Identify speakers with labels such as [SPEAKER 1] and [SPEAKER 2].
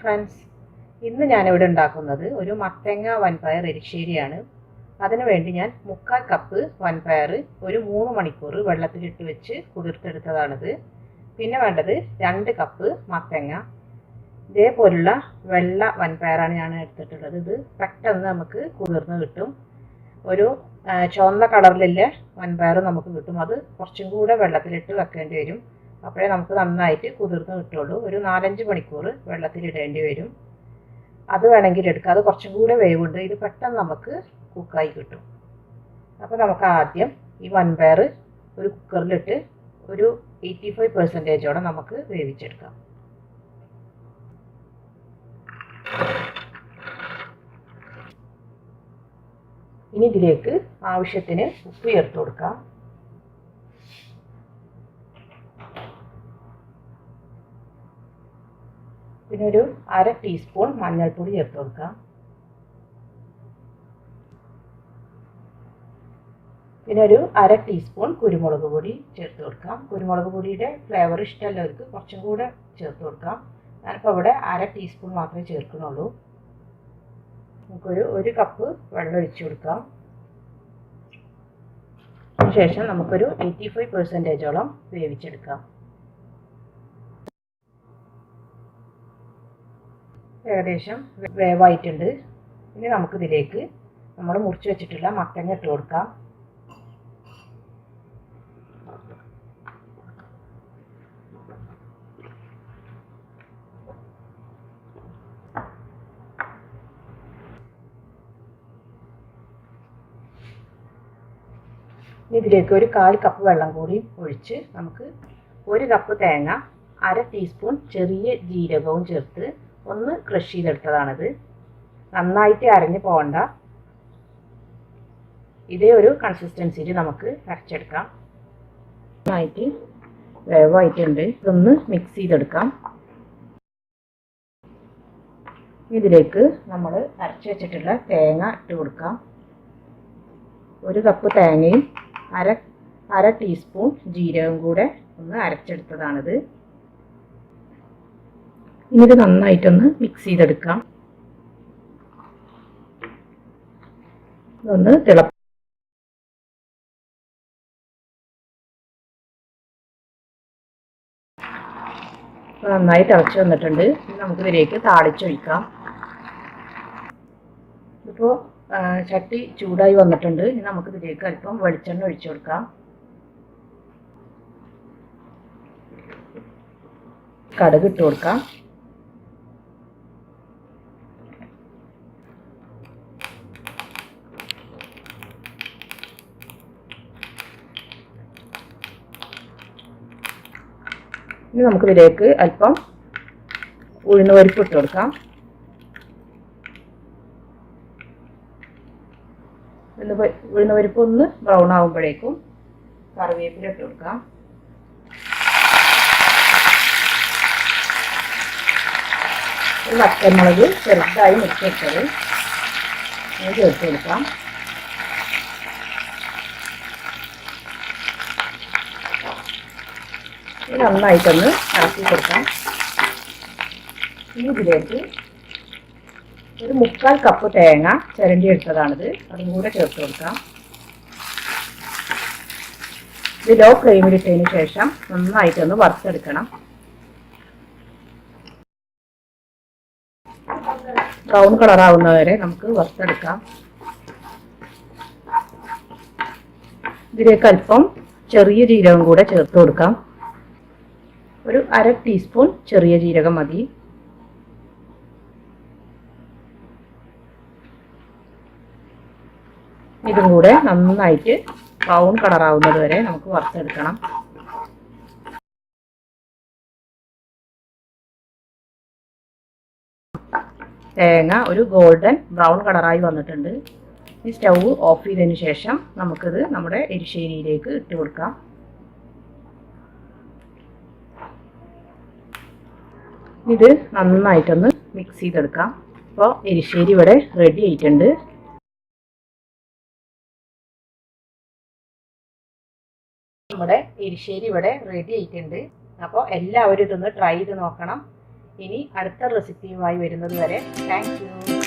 [SPEAKER 1] Friends, ഇന്ന് ഞാനിവിടെ ഉണ്ടാക്കുന്നത് ഒരു മത്തങ്ങ വൻപയർ എരിശ്ശേരിയാണ്. അതിനുവേണ്ടി ഞാൻ 3/4 കപ്പ് വൻപയർ ഒരു 3 മണിക്കൂർ വെള്ളത്തിലിട്ട് വെച്ച് കുതിർത്തെടുത്തതാണിത്. പിന്നെ വേണ്ടത് 2 കപ്പ് മത്തങ്ങ. ഇതേപോലുള്ള വെള്ള വൻപയറാണ് ഞാൻ എടുത്തിട്ടുള്ളത്. ഇത് പെട്ടെന്ന് നമുക്ക് കുതിർന്ന് കിട്ടും. ഒരു ചുവന്ന കളറിലുള്ള വൻപയർ നമുക്ക് കിട്ടും. അത് കുറച്ചും കൂടെ വെള്ളത്തിലിട്ട് വെക്കേണ്ടി വരും. അപ്പോഴേ നമുക്ക് നന്നായിട്ട് കുതിർന്ന് കിട്ടുള്ളൂ. ഒരു 4-5 മണിക്കൂർ വെള്ളത്തിലിടേണ്ടി വരും. അത് വേണമെങ്കിൽ എടുക്കാം. അത് കുറച്ചും കൂടെ വേവുണ്ട്. ഇത് പെട്ടെന്ന് നമുക്ക് കുക്കായി കിട്ടും. അപ്പോൾ നമുക്ക് ആദ്യം ഈ വൻപയർ ഒരു കുക്കറിലിട്ട് ഒരു 85% നമുക്ക് വേവിച്ചെടുക്കാം. ഇനി ഇതിലേക്ക് ആവശ്യത്തിന് ഉപ്പ് ചേർത്ത് കൊടുക്കാം. പിന്നെ ഒരു 1/2 ടീസ്പൂൺ മഞ്ഞൾപ്പൊടി ചേർത്ത് കൊടുക്കാം. പിന്നെ ഒരു 1/2 ടീസ്പൂൺ കുരുമുളക് പൊടി ചേർത്ത് കൊടുക്കാം. കുരുമുളക് പൊടിയുടെ ഫ്ലേവർ ഇഷ്ടമുള്ളവർക്ക് കുറച്ചും കൂടെ ചേർത്ത് കൊടുക്കാം. ഞാനിപ്പോൾ ഇവിടെ 1/2 ടീസ്പൂൺ മാത്രമേ ചേർക്കുന്നുള്ളൂ. നമുക്കൊരു 1 കപ്പ് വെള്ളം ഒഴിച്ചു കൊടുക്കാം. അതിനുശേഷം നമുക്കൊരു 85% വേവിച്ചെടുക്കാം. ഏകദേശം വേവായിട്ടുണ്ട്. ഇനി നമുക്കിതിലേക്ക് നമ്മൾ മുറിച്ച് വെച്ചിട്ടുള്ള മത്തങ്ങ ഇട്ട് കൊടുക്കാം. ഇതിലേക്ക് ഒരു 1/4 കപ്പ് വെള്ളം കൂടി ഒഴിച്ച് നമുക്ക് 1 കപ്പ് തേങ്ങ, 1/2 ടീസ്പൂൺ ചെറിയ ജീരകവും ചേർത്ത് ഒന്ന് ക്രഷ് ചെയ്തെടുത്തതാണിത്. നന്നായിട്ട് അരഞ്ഞു പോകണ്ട. ഇതേ ഒരു കൺസിസ്റ്റൻസിയിൽ നമുക്ക് അരച്ചെടുക്കാം. നന്നായിട്ട് വേവായിട്ടുണ്ട്. ഇതൊന്ന് മിക്സ് ചെയ്തെടുക്കാം. ഇതിലേക്ക് നമ്മൾ അരച്ച് വെച്ചിട്ടുള്ള തേങ്ങ ഇട്ട് കൊടുക്കാം. 1 കപ്പ് തേങ്ങയും 1/2 ടീസ്പൂൺ ജീരകം കൂടെ ഒന്ന് അരച്ചെടുത്തതാണിത്. ഇനി ഇത് നന്നായിട്ടൊന്ന് മിക്സ് ചെയ്തെടുക്കാം. ഇതൊന്ന് നന്നായി തിളച്ച് വന്നിട്ടുണ്ട്. നമുക്ക് ഇതിലേക്ക് താളിച്ചൊഴിക്കാം. ഇപ്പോൾ ചട്ടി ചൂടായി വന്നിട്ടുണ്ട്. ഇനി നമുക്ക് ഇതിലേക്ക് അല്പം വെളിച്ചെണ്ണ ഒഴിച്ചു കൊടുക്കാം. കടുക് ഇട്ട് കൊടുക്കാം. ഇനി നമുക്കിതിലേക്ക് അല്പം ഉഴുന്നുപരിപ്പ് ഇട്ട് കൊടുക്കാം. ഉഴുന്നുപരിപ്പ് ഒന്ന് ബ്രൗൺ ആകുമ്പോഴേക്കും കറിവേപ്പില ഇട്ട് കൊടുക്കാം. ഒരു പച്ചമുളക് ചെറുതായി മുറിച്ചിട്ടത് ചേർത്ത് കൊടുക്കാം. നന്നായിട്ടൊന്ന് ഇളക്കി കൊടുക്കാം. ഇനി ഇതിലേക്ക് ഒരു 3/4 കപ്പ് തേങ്ങ ചിരണ്ടി എടുത്തതാണിത്. അതും കൂടെ ചേർത്ത് കൊടുക്കാം. ഇത് ലോ ഫ്ലെയിമിലിട്ടതിന് ശേഷം നന്നായിട്ടൊന്ന് വറുത്തെടുക്കണം. ബ്രൗൺ കളറാവുന്നവരെ നമുക്ക് വറുത്തെടുക്കാം. ഇതിലേക്ക് അല്പം ചെറിയ ജീരകം കൂടെ ചേർത്ത് കൊടുക്കാം. ഒരു 1/2 ടീസ്പൂൺ ചെറിയ ജീരകം മതി. ഇതും കൂടെ നന്നായിട്ട് ബ്രൗൺ കളറാവുന്നത് വരെ നമുക്ക് വറുത്തെടുക്കണം. തേങ്ങ ഒരു ഗോൾഡൻ ബ്രൗൺ കളറായി വന്നിട്ടുണ്ട്. ഈ സ്റ്റൗ ഓഫ് ചെയ്തതിന് ശേഷം നമുക്കിത് നമ്മുടെ എരിശ്ശേരിയിലേക്ക് ഇട്ട് കൊടുക്കാം. ഇത് നന്നായിട്ടൊന്ന് മിക്സ് ചെയ്തെടുക്കാം. അപ്പോൾ എരിശ്ശേരി ഇവിടെ റെഡി ആയിട്ടുണ്ട്. നമ്മുടെ എരിശ്ശേരി ഇവിടെ റെഡി ആയിട്ടുണ്ട്. അപ്പോൾ എല്ലാവരും ഇതൊന്ന് ട്രൈ ചെയ്ത് നോക്കണം. ഇനി അടുത്ത റെസിപ്പിയുമായി വരുന്നത് വരെ താങ്ക് യു.